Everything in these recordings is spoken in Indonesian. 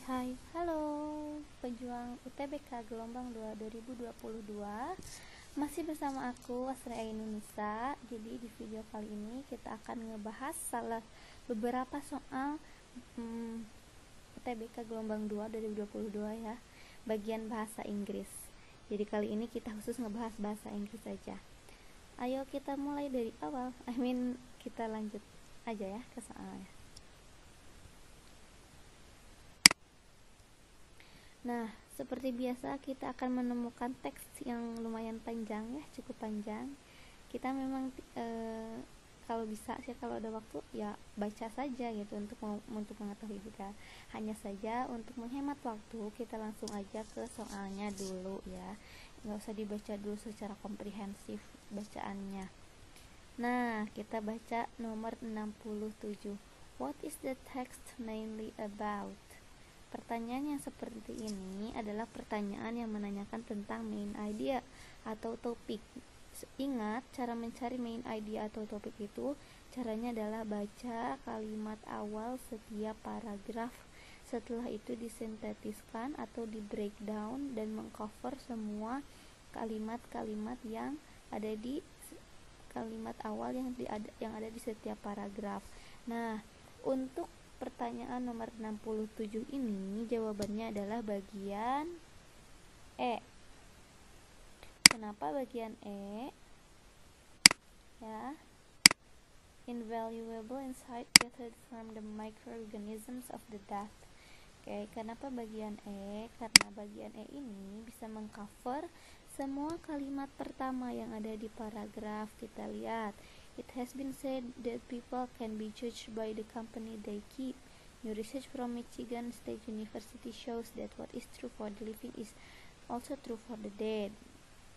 Hai, halo pejuang UTBK gelombang 2 2022. Masih bersama aku Asri Ainunisa. Jadi di video kali ini kita akan ngebahas beberapa soal UTBK gelombang 2 2022 ya, bagian bahasa Inggris. Jadi kali ini kita khusus ngebahas bahasa Inggris saja. Ayo kita mulai dari awal. Kita lanjut aja ya ke soalnya. Nah, seperti biasa kita akan menemukan teks yang lumayan panjang ya, cukup panjang. Kita memang kalau bisa sih, kalau ada waktu ya baca saja gitu untuk mengetahui juga. Hanya saja untuk menghemat waktu kita langsung aja ke soalnya dulu ya. Nggak usah dibaca dulu secara komprehensif bacaannya. Nah, kita baca nomor 67. What is the text mainly about? Pertanyaan yang seperti ini adalah pertanyaan yang menanyakan tentang main idea atau topik. Ingat, cara mencari main idea atau topik itu caranya adalah baca kalimat awal setiap paragraf. Setelah itu disintetiskan atau di breakdown dan mengcover semua kalimat-kalimat yang ada di kalimat awal yang ada di setiap paragraf. Nah, untuk pertanyaan nomor 67 ini jawabannya adalah bagian E. Kenapa bagian E? Ya. Invaluable insight gathered from the microorganisms of the dust. Oke, kenapa bagian E? Karena bagian E ini bisa mengcover semua kalimat pertama yang ada di paragraf. Kita lihat. It has been said that people can be judged by the company they keep. New research from Michigan State University shows that what is true for the living is also true for the dead.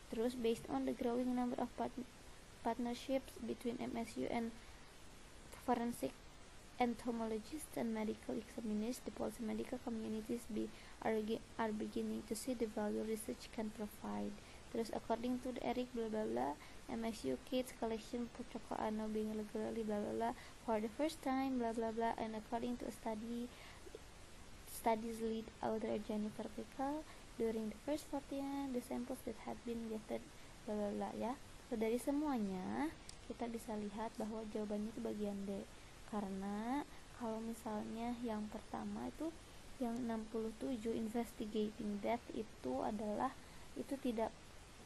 Terus, based on the growing number of partnerships between MSU and forensic entomologists and medical examiners, the policy medical communities are beginning to see the value research can provide. Terus, according to the Eric blah blah blah, MSU Kids Collection Protocol are now being legally blah blah blah for the first time blah blah blah, and according to a studies lead author Jennifer Pickle, during the first 49 the samples that had been gathered blah blah blah ya. So, dari semuanya kita bisa lihat bahwa jawabannya itu bagian D. Karena kalau misalnya yang pertama itu yang 67 investigating death itu adalah tidak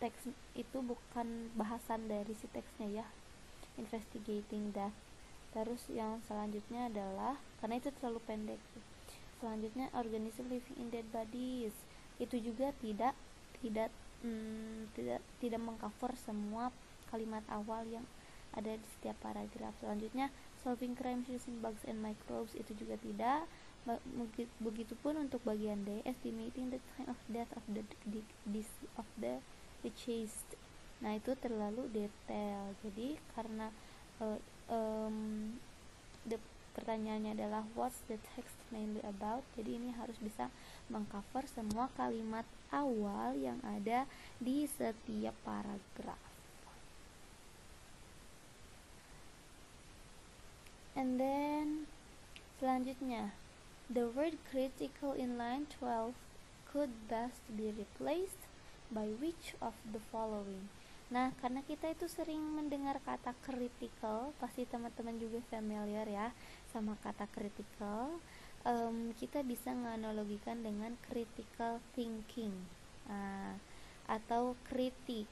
teks, itu bukan bahasan dari si teksnya ya, investigating death. Terus yang selanjutnya adalah, karena itu terlalu pendek, selanjutnya organism living in dead bodies, itu juga tidak mengcover semua kalimat awal yang ada di setiap paragraf. Selanjutnya solving crimes using bugs and microbes, itu juga tidak. Begitupun untuk bagian D, estimating the time of death of the deceased. Nah, itu terlalu detail. Jadi karena pertanyaannya adalah what's the text mainly about, jadi ini harus bisa mengcover semua kalimat awal yang ada di setiap paragraf. And then selanjutnya, the word critical in line 12 could best be replaced by which of the following? Nah, karena kita itu sering mendengar kata critical, pasti teman-teman juga familiar ya sama kata critical. Kita bisa menganalogikan dengan critical thinking, atau kritik,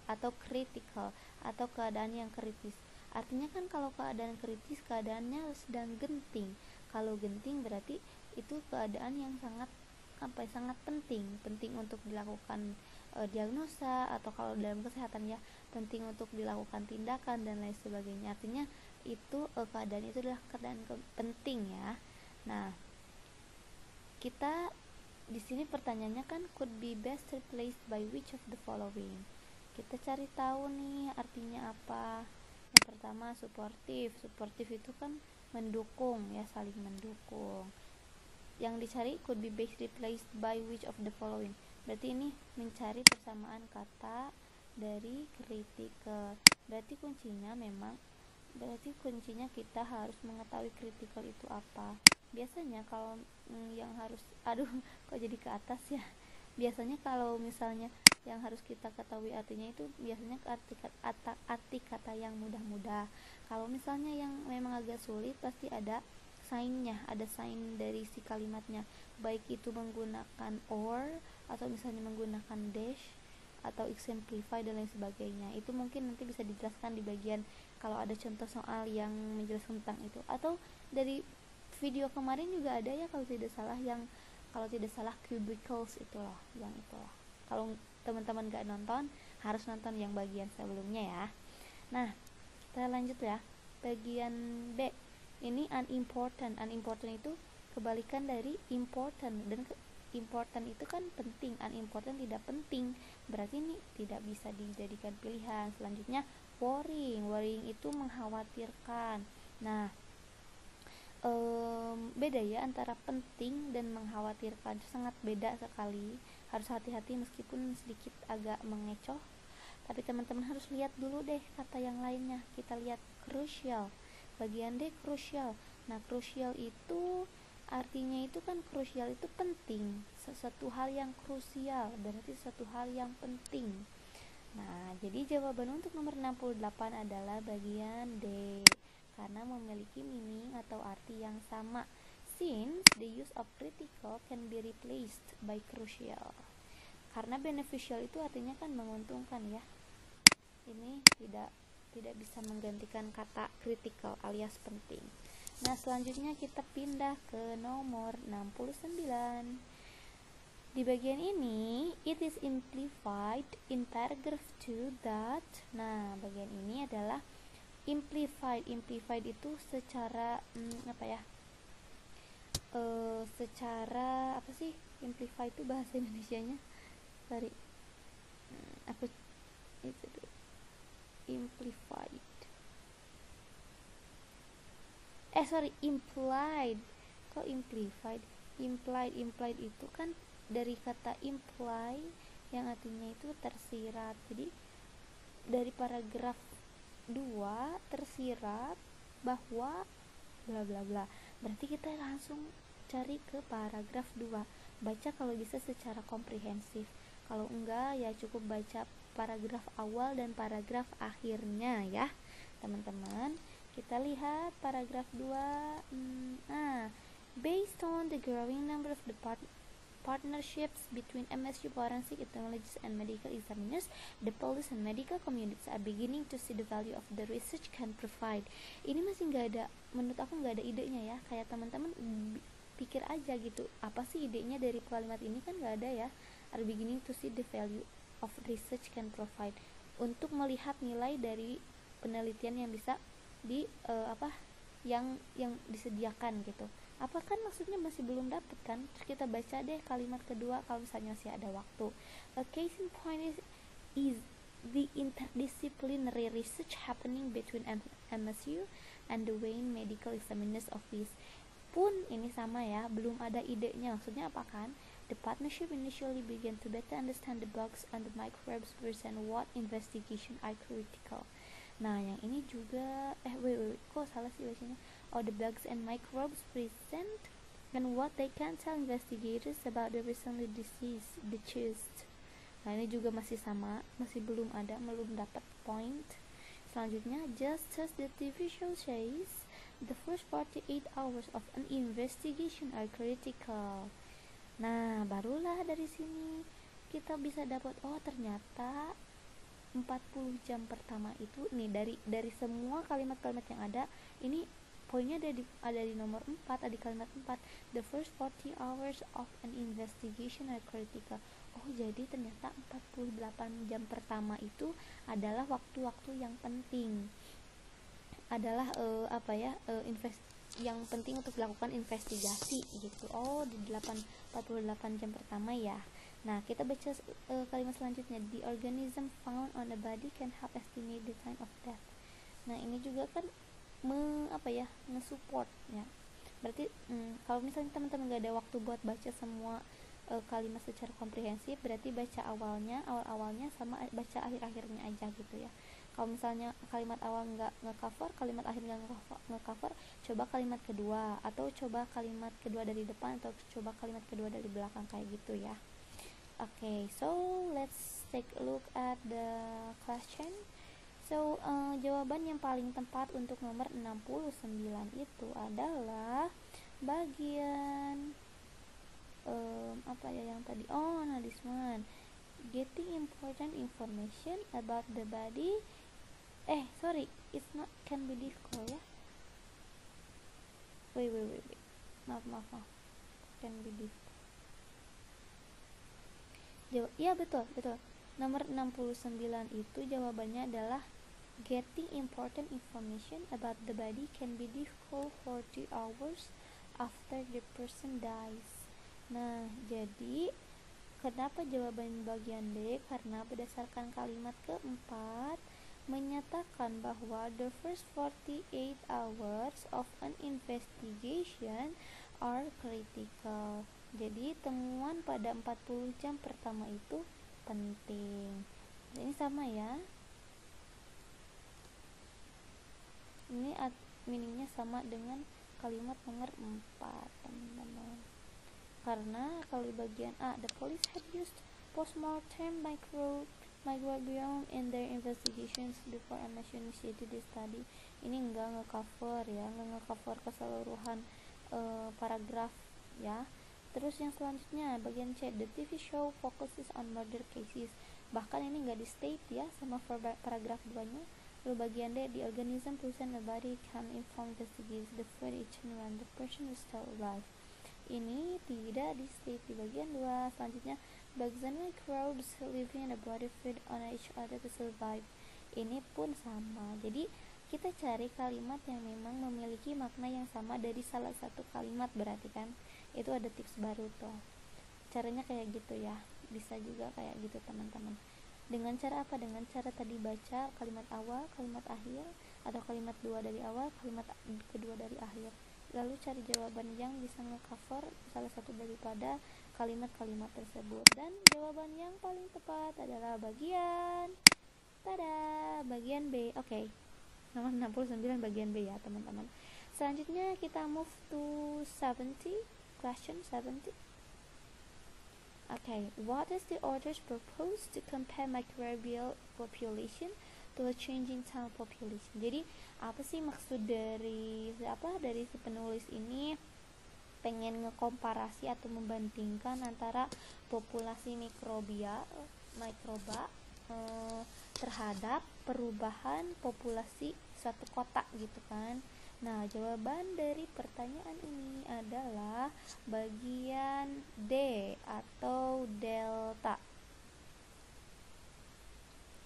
atau critical, atau keadaan yang kritis. Artinya kan kalau keadaan kritis, keadaannya sedang genting. Kalau genting berarti itu keadaan yang sangat penting untuk dilakukan diagnosa, atau kalau dalam kesehatan ya penting untuk dilakukan tindakan dan lain sebagainya. Artinya itu keadaan itu adalah keadaan penting ya. Nah, kita di sini pertanyaannya kan could be best replaced by which of the following. Kita cari tahu nih artinya apa. Yang pertama supportive itu kan mendukung ya, saling mendukung. Yang dicari could be best replaced by which of the following. Berarti ini mencari persamaan kata dari critical. Berarti kuncinya kita harus mengetahui critical itu apa. biasanya kalau yang harus kok jadi ke atas ya. Biasanya kalau misalnya yang harus kita ketahui artinya itu biasanya arti kata yang mudah-mudah. Kalau misalnya yang memang agak sulit pasti ada sign-nya, ada sign dari si kalimatnya, baik itu menggunakan or atau misalnya menggunakan dash atau exemplify dan lain sebagainya. Itu mungkin nanti bisa dijelaskan di bagian kalau ada contoh soal yang menjelaskan tentang itu, atau dari video kemarin juga ada ya kalau tidak salah cubicles itulah yang itulah. Kalau teman-teman gak nonton harus nonton yang bagian sebelumnya ya. Nah, kita lanjut ya. Bagian B. Ini unimportant. Unimportant itu kebalikan dari important, dan important itu kan penting, unimportant tidak penting. Berarti ini tidak bisa dijadikan pilihan. Selanjutnya worrying. Worrying itu mengkhawatirkan. Nah, beda ya antara penting dan mengkhawatirkan, sangat beda sekali. Harus hati-hati meskipun sedikit agak mengecoh, tapi teman-teman harus lihat dulu deh kata yang lainnya. Kita lihat crucial, bagian D crucial. Nah, crucial itu artinya itu kan, crucial itu penting, sesuatu hal yang krusial, berarti sesuatu hal yang penting. Nah, jadi jawaban untuk nomor 68 adalah bagian D, karena memiliki meaning atau arti yang sama, since the use of critical can be replaced by crucial. Karena beneficial itu artinya kan menguntungkan ya. Ini tidak bisa menggantikan kata critical alias penting. Nah, selanjutnya kita pindah ke nomor 69. Di bagian ini, it is implied in paragraph 2 that. Nah, bagian ini adalah implied. Implied itu secara secara apa sih? Implied itu bahasa Indonesianya. Sorry. Aku itu implied. Implied. Kok implied? Implied itu kan dari kata imply yang artinya itu tersirat. Jadi dari paragraf 2 tersirat bahwa bla bla bla. Berarti kita langsung cari ke paragraf 2. Baca kalau bisa secara komprehensif. Kalau enggak ya cukup baca paragraf awal dan paragraf akhirnya ya, teman-teman. Kita lihat paragraf 2. Based on the growing number of the partnerships between MSU Forensic Technologists and medical examiners, the police and medical communities are beginning to see the value of the research can provide. Ini masih nggak ada, menurut aku nggak ada idenya ya. Kayak teman-teman pikir aja gitu, apa sih idenya dari kalimat ini, kan nggak ada ya. Are beginning to see the value of research can provide, untuk melihat nilai dari penelitian yang bisa yang disediakan gitu. Apa kan maksudnya masih belum dapat kan? Terus kita baca deh kalimat kedua kalau misalnya masih ada waktu. A case in point is the interdisciplinary research happening between MSU and the Wayne Medical Examiner's Office. Pun ini sama ya, belum ada idenya. Maksudnya apa kan? The partnership initially began to better understand the bugs and the microbes present what investigation are critical. Nah, yang ini juga kok salah sih bacanya. The bugs and microbes present and what they can tell investigators about the recently deceased. Nah, ini juga masih sama, masih belum dapat point. Selanjutnya, just as the TV show says, the first 48 hours of an investigation are critical. Nah, barulah dari sini kita bisa dapat, ternyata 40 jam pertama itu nih, dari semua kalimat-kalimat yang ada ini, poinnya ada di nomor 4, ada di kalimat 4. The first 40 hours of an investigation are critical. Jadi ternyata 48 jam pertama itu adalah waktu-waktu yang penting. Adalah yang penting untuk dilakukan investigasi gitu. Di 48 jam pertama ya. Nah, kita baca kalimat selanjutnya. The organism found on a body can help estimate the time of death. Nah, ini juga kan nge-support ya. Berarti kalau misalnya teman-teman gak ada waktu buat baca semua kalimat secara komprehensif, berarti baca awalnya sama baca akhir-akhirnya aja gitu ya. Kalau misalnya kalimat awal nggak nge-cover, kalimat akhir nggak nge-cover, coba kalimat kedua, atau coba kalimat kedua dari depan, atau coba kalimat kedua dari belakang, kayak gitu ya. Okay, so let's take a look at the question. So, jawaban yang paling tepat untuk nomor 69 itu adalah bagian apa ya yang tadi? Oh, nah this one. Getting important information about the body. Sorry, it's not can be difficult ya. Wait. Maaf. Can be difficult. Ya, betul. Nomor 69 itu jawabannya adalah getting important information about the body can be difficult for 2 hours after the person dies. Nah, jadi kenapa jawaban bagian D? Karena berdasarkan kalimat keempat menyatakan bahwa the first 48 hours of an investigation are critical. Jadi temuan pada 40 jam pertama itu penting. Ini sama ya. Ini meaningnya sama dengan kalimat nomor 4, teman-teman. Karena kalau di bagian A, the police had used postmortem microbiome in their investigations before MSU initiated the study. Ini enggak nge-cover ya, enggak nge-cover keseluruhan paragraf ya. Terus yang selanjutnya bagian C, the TV show focuses on murder cases. Bahkan ini enggak di state ya sama paragraf 2-nya. Lalu bagian D, the organism present in the body can inform investigators the food eaten when the person is still alive. Ini tidak di state di bagian 2. Selanjutnya, bugs and microbes living in the body feed on each other to survive. Ini pun sama. Jadi kita cari kalimat yang memang memiliki makna yang sama dari salah satu kalimat, berarti kan itu ada tips baru tuh. Caranya kayak gitu ya. Bisa juga kayak gitu teman-teman. Dengan cara apa? Dengan cara tadi baca kalimat awal, kalimat akhir, atau kalimat 2 dari awal, kalimat kedua dari akhir. Lalu cari jawaban yang bisa nge-cover salah satu daripada kalimat-kalimat tersebut. Dan jawaban yang paling tepat adalah bagian B. Oke. Nomor 69 bagian B ya, teman-teman. Selanjutnya kita move to 70, question 70. Okay, what is the author's propose to compare microbial population to a changing town population? Jadi apa sih maksud dari si penulis ini pengen ngekomparasi atau membandingkan antara populasi mikroba terhadap perubahan populasi suatu kota gitu kan. Nah, jawaban dari pertanyaan ini adalah bagian D atau delta.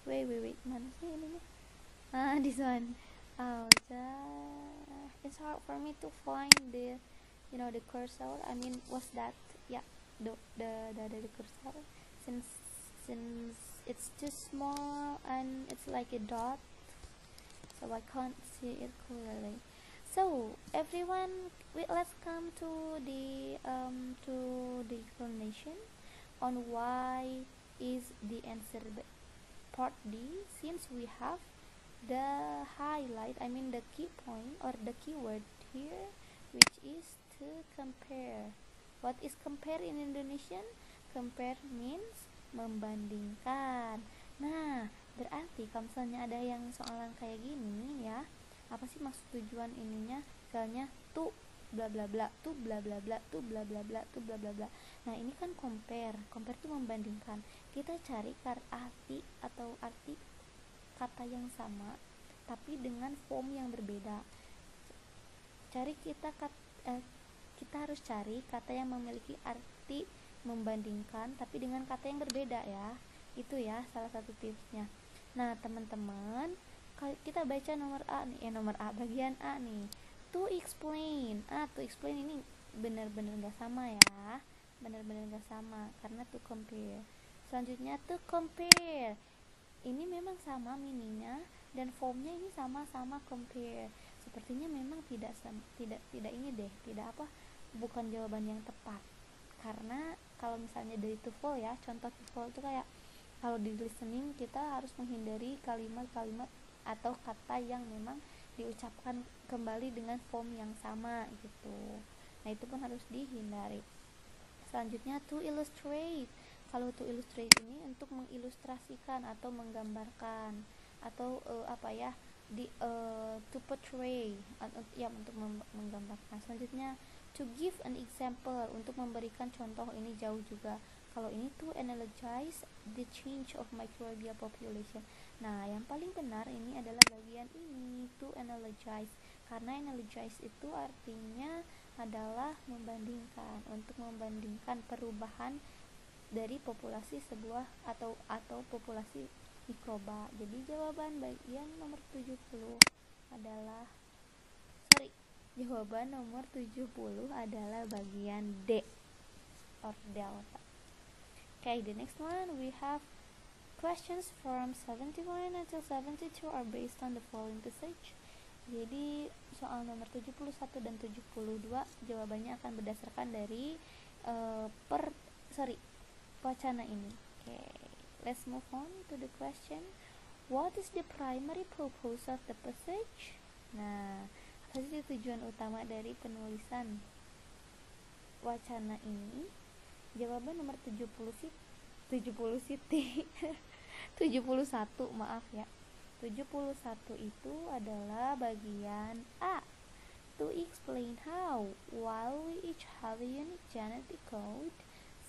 Wait, mana sih ininya? This one. It's hard for me to find the cursor. I mean, what's that? Yeah, the cursor. Since it's too small and it's like a dot, so I can't see it clearly. So everyone, let's come to the explanation on why is the answer part D, since we have the highlight, I mean the key point or the keyword here, which is to compare. What is compare in Indonesian? Compare means membandingkan. Nah, berarti kalau misalnya ada yang soalan kayak gini ya, apa sih maksud tujuan ininya? Misalnya tu bla bla bla, tu bla bla bla, tu bla bla bla, tu bla bla bla. Nah, ini kan compare itu membandingkan. Kita cari arti kata yang sama tapi dengan form yang berbeda. Kita harus cari kata yang memiliki arti membandingkan tapi dengan kata yang berbeda ya. Itu ya salah satu tipsnya. Nah, teman-teman, kita baca nomor A bagian A nih. To explain ini benar-benar gak sama ya, benar-benar gak sama karena to compare. Selanjutnya to compare, ini memang sama meaningnya dan formnya ini sama-sama compare. Sepertinya memang tidak ini deh, bukan jawaban yang tepat. Karena kalau misalnya dari TOEFL ya, contoh TOEFL itu kayak kalau di listening kita harus menghindari kalimat-kalimat atau kata yang memang diucapkan kembali dengan form yang sama gitu. Nah, itu pun harus dihindari. Selanjutnya to illustrate. Kalau to illustrate ini untuk mengilustrasikan atau menggambarkan atau to portray ya, untuk menggambarkan. Selanjutnya to give an example, untuk memberikan contoh, ini jauh juga. Kalau ini to analogize the change of microbial population. Nah, yang paling benar ini adalah bagian ini, to analogize, karena analogize itu artinya adalah membandingkan, untuk membandingkan perubahan dari populasi sebuah atau populasi mikroba. Jadi jawaban bagian nomor 70 adalah jawaban nomor 70 adalah bagian D or delta. Okay, the next one we have questions from 71 until 72 are based on the following passage. Jadi soal nomor 71 dan 72 jawabannya akan berdasarkan dari wacana ini. Okay, let's move on to the question. What is the primary purpose of the passage? Nah, apa sih tujuan utama dari penulisan wacana ini? Jawaban nomor 71 maaf ya. 71 itu adalah bagian A. To explain how, while we each have a unique genetic code,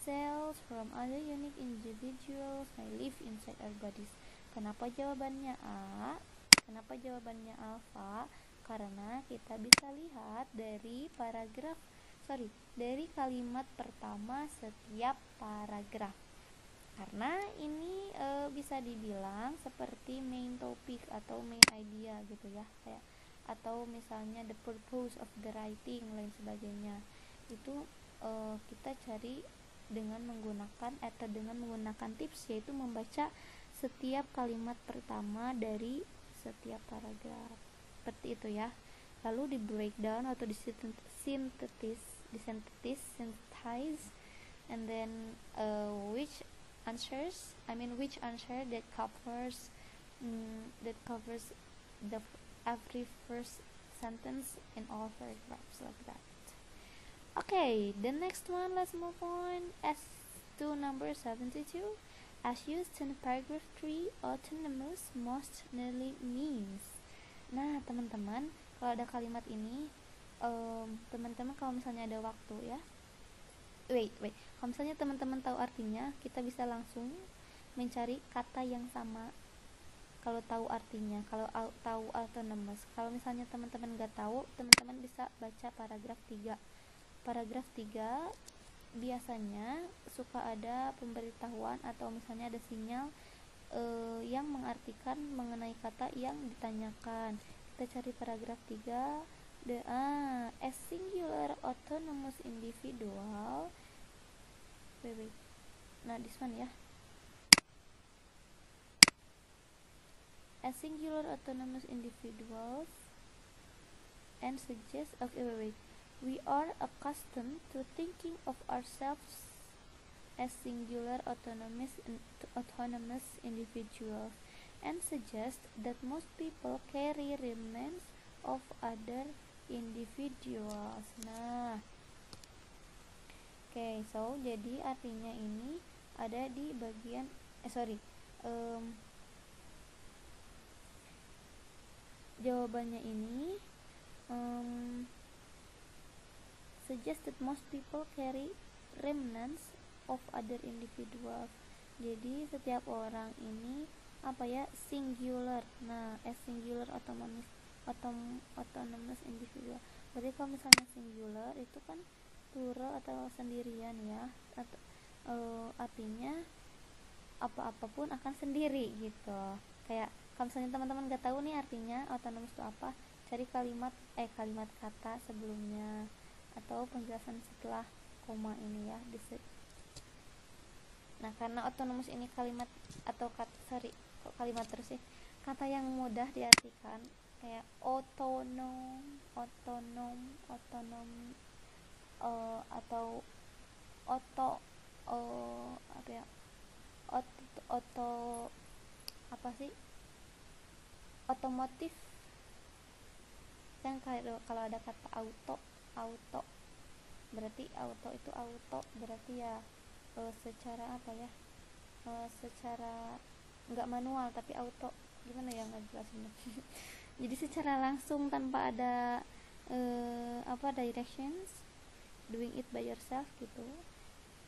cells from other unique individuals may live inside our bodies. Kenapa jawabannya A? Kenapa jawabannya alfa? Karena kita bisa lihat dari dari kalimat pertama setiap paragraf. Karena ini bisa dibilang seperti main topic atau main idea gitu ya, kayak atau misalnya the purpose of the writing lain sebagainya. Itu kita cari dengan menggunakan tips, yaitu membaca setiap kalimat pertama dari setiap paragraf. Seperti itu ya. Lalu di breakdown atau synthesize, and then which answer that covers the every first sentence in all paragraphs, like that. Okay, the next one, let's move on as to number 72. As used in paragraph 3, autonomous most nearly means. Nah, teman-teman, kalau ada kalimat ini, teman-teman kalau misalnya ada waktu ya, kalau misalnya teman-teman tahu artinya, kita bisa langsung mencari kata yang sama. Kalau tahu artinya, kalau tahu autonomous. Kalau misalnya teman-teman nggak tahu, teman-teman bisa baca paragraf 3. Paragraf 3 biasanya suka ada pemberitahuan atau misalnya ada sinyal yang mengartikan mengenai kata yang ditanyakan. Kita cari paragraf 3. A singular autonomous individual. Nah, this one ya. A singular autonomous individuals and suggest we are accustomed to thinking of ourselves as singular autonomous individuals and suggest that most people carry remnants of other individuals. Nah, so jadi artinya ini ada di bagian jawabannya ini suggest that most people carry remnants of other individuals. Jadi setiap orang ini singular. Nah, as singular autonomous individual. Berarti kalau misalnya singular itu kan plural atau sendirian ya. Artinya apa-apapun akan sendiri gitu. Kayak kalau misalnya teman-teman gak tahu nih artinya autonomous itu apa, cari kalimat kata sebelumnya atau penjelasan setelah koma ini ya. Nah, karena autonomous ini kalimat atau kalimat terus sih, kata yang mudah diartikan, kayak otonom atau otomotif kan, kalau ada kata auto berarti auto berarti ya secara apa ya, secara nggak manual tapi auto, gimana ya nggak jelasin. Jadi secara langsung tanpa ada directions, doing it by yourself gitu.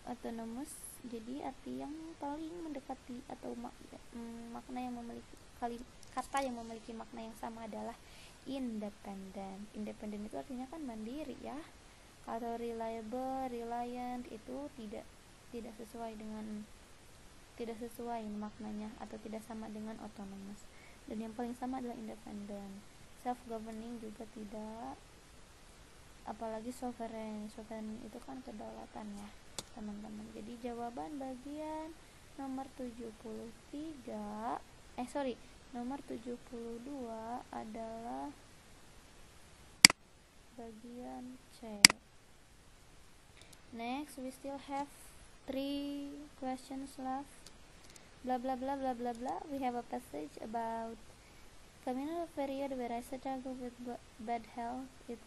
Autonomous jadi arti yang paling mendekati atau makna yang memiliki kata yang memiliki makna yang sama adalah independent. Independent itu artinya kan mandiri ya. Atau reliable, reliant itu tidak sesuai maknanya atau tidak sama dengan autonomous. Dan yang paling sama adalah independent. Self governing juga tidak, apalagi sovereign itu kan kedaulatan ya teman-teman. Jadi jawaban bagian nomor 73 nomor 72 adalah bagian C. Next, we still have 3 questions left. Blah blah blah blah blah blah. We have a passage about communal period where I struggle with bad health. It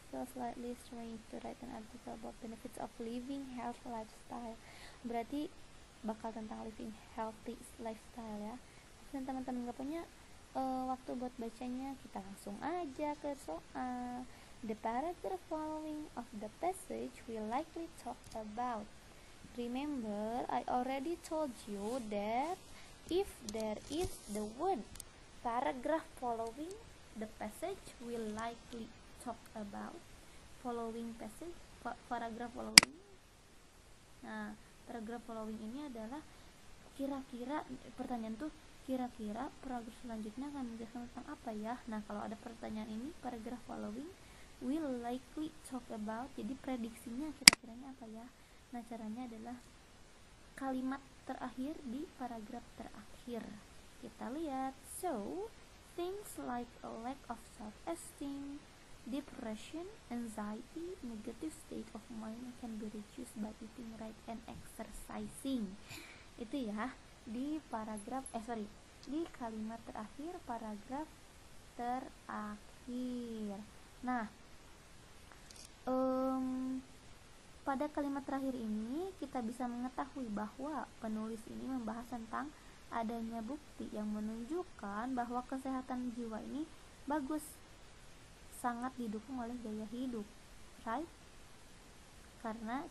feels slightly strange to write an article about benefits of living healthy lifestyle. Berarti bakal tentang living healthy lifestyle ya. Dan teman-teman gak punya waktu buat bacanya, kita langsung aja ke soal. The paragraph following of the passage will likely talk about. Remember, I already told you that if there is the word paragraph following, the passage will likely talk about. Following passage, paragraph following. Nah, paragraph following ini adalah kira-kira, pertanyaan tuh kira-kira paragraf selanjutnya akan menjelaskan tentang apa ya. Nah, kalau ada pertanyaan ini, paragraph following will likely talk about, jadi prediksinya kira-kiranya apa ya. Nah, caranya adalah kalimat terakhir di paragraf terakhir. Kita lihat. So, things like a lack of self-esteem, depression, anxiety, negative state of mind can be reduced by eating right and exercising. Itu ya di paragraf di kalimat terakhir paragraf terakhir. Nah, pada kalimat terakhir ini kita bisa mengetahui bahwa penulis ini membahas tentang adanya bukti yang menunjukkan bahwa kesehatan jiwa ini bagus, sangat didukung oleh gaya hidup, right? Karena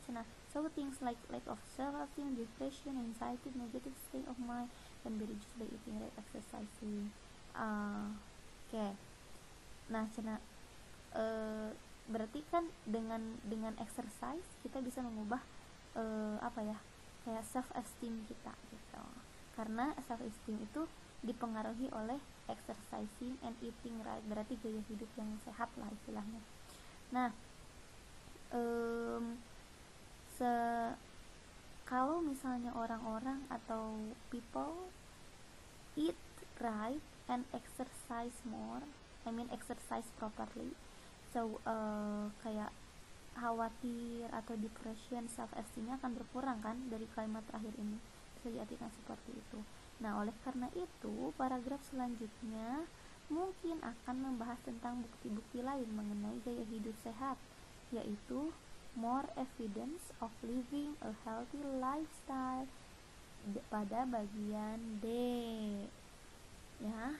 so things like lack of self-esteem, depression, anxiety, negative state of mind can be reduced by eating right, exercising. Oke. Nah, berarti kan dengan exercise kita bisa mengubah kayak self esteem kita gitu. Karena self esteem itu dipengaruhi oleh exercising and eating right, berarti gaya hidup yang sehat lah istilahnya. Nah, kalau misalnya orang-orang atau people eat right and exercise more, exercise properly, so kayak khawatir atau depression, self esteemnya akan berkurang kan dari kalimat terakhir ini, bisa diartikan seperti itu. Nah, oleh karena itu paragraf selanjutnya mungkin akan membahas tentang bukti-bukti lain mengenai gaya hidup sehat, yaitu more evidence of living a healthy lifestyle pada bagian D ya,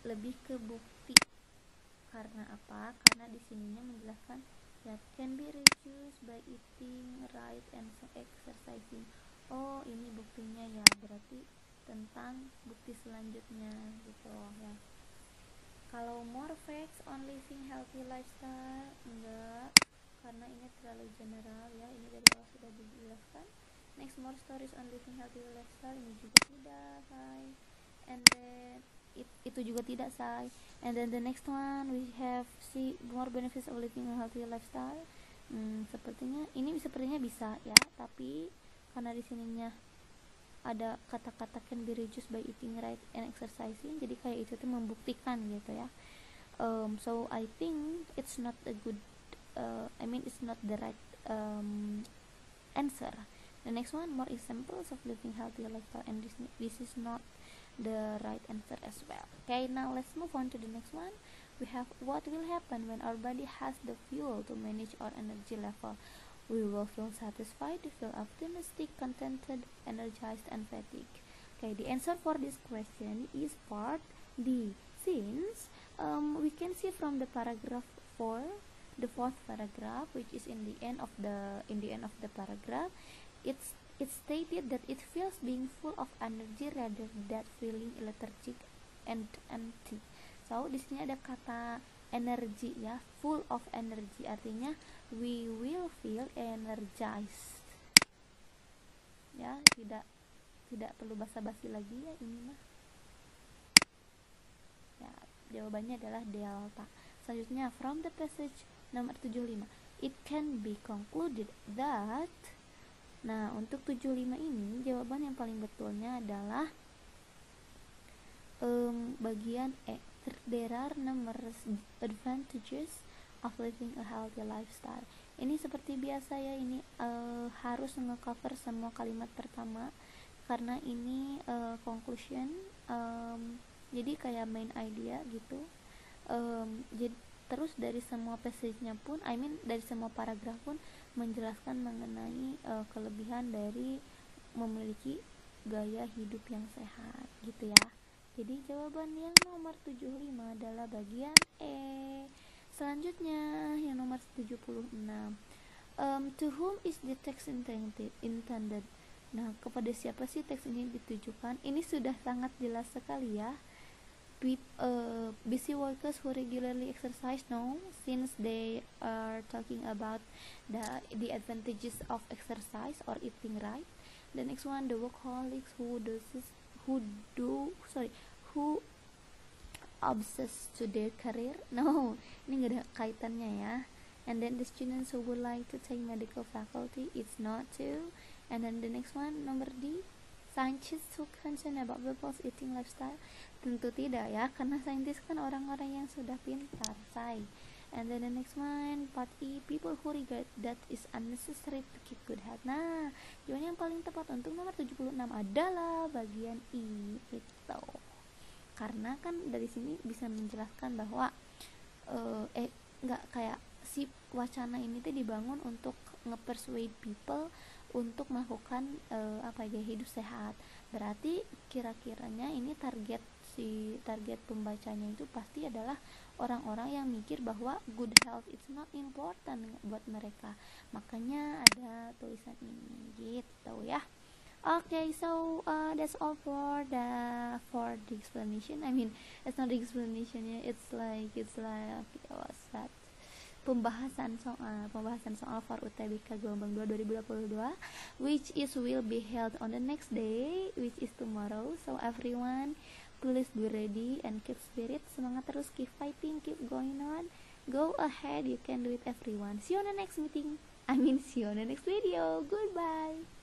lebih ke bukti. Karena apa? Karena di sininya menjelaskan that can be reduced by eating right and exercising. Oh, ini buktinya ya, berarti tentang bukti selanjutnya gitu ya. Kalau more facts on living healthy lifestyle, enggak, karena ini terlalu general ya, ini dari awal sudah dijelaskan. Next, more stories on living healthy lifestyle, ini juga tidak, say. And then itu juga tidak, say. And then the next one we have see more benefits of living a healthy lifestyle. Sepertinya bisa ya, tapi karena di sininya ada kata-kata can be reduced by eating right and exercising, jadi kayak itu tuh membuktikan gitu ya. So I think it's not a good it's not the right answer. The next one, more examples of living healthy lifestyle, and this is not the right answer as well. Okay, now let's move on to the next one. We have, what will happen when our body has the fuel to manage our energy level? We will feel satisfied, feel optimistic, contented, energized, and fatigued. Okay, the answer for this question is part D. Since we can see from the paragraph 4, the fourth paragraph, which is in the end of the paragraph, it's stated that it feels being full of energy rather than feeling lethargic and empty. So di sini ada kata energy ya, full of energy, artinya we will feel energized. Ya, tidak perlu basa-basi lagi ya ini mah. Ya, jawabannya adalah delta. Selanjutnya, from the passage nomor 75, it can be concluded that. Nah, untuk 75 ini jawaban yang paling betulnya adalah bagian E. There are numerous advantages of living a healthy lifestyle. Ini seperti biasa ya, ini harus nge-cover semua kalimat pertama karena ini conclusion, jadi kayak main idea gitu. Jadi terus dari semua passage-nya pun, dari semua paragraf pun menjelaskan mengenai kelebihan dari memiliki gaya hidup yang sehat gitu ya. Jadi jawaban yang nomor 75 adalah bagian E. Selanjutnya yang nomor 76, to whom is the text intended? Nah, kepada siapa sih teks ini ditujukan? Ini sudah sangat jelas sekali ya. Busy workers who regularly exercise, no, since they are talking about the advantages of exercise or eating right. The next one, the workaholics who obsessed to their career, no, ini gak ada kaitannya ya. And then the students who would like to take medical faculty, it's not too. And then the next one, number D, scientists who concerned about people's eating lifestyle, tentu tidak ya, karena saintis kan orang-orang yang sudah pintar, say. And then the next one, part E, people who regard that is unnecessary to keep good health. Nah, jawaban yang paling tepat untuk nomor 76 adalah bagian I itu. Karena kan dari sini bisa menjelaskan bahwa nggak kayak si wacana ini tuh dibangun untuk nge-persuade people untuk melakukan gaya hidup sehat. Berarti kira-kiranya ini target pembacanya itu pasti adalah orang-orang yang mikir bahwa good health it's not important buat mereka. Makanya ada tulisan ini gitu ya. Okay, so that's all for the explanation. It's not the explanation ya. It's like what's that? Pembahasan soal for UTBK gelombang 2 2022, which will be held on the next day, which is tomorrow. So everyone, please be ready and keep spirit. Semangat terus, keep fighting, keep going on. Go ahead, you can do it everyone. See you on the next meeting. See you on the next video. Goodbye.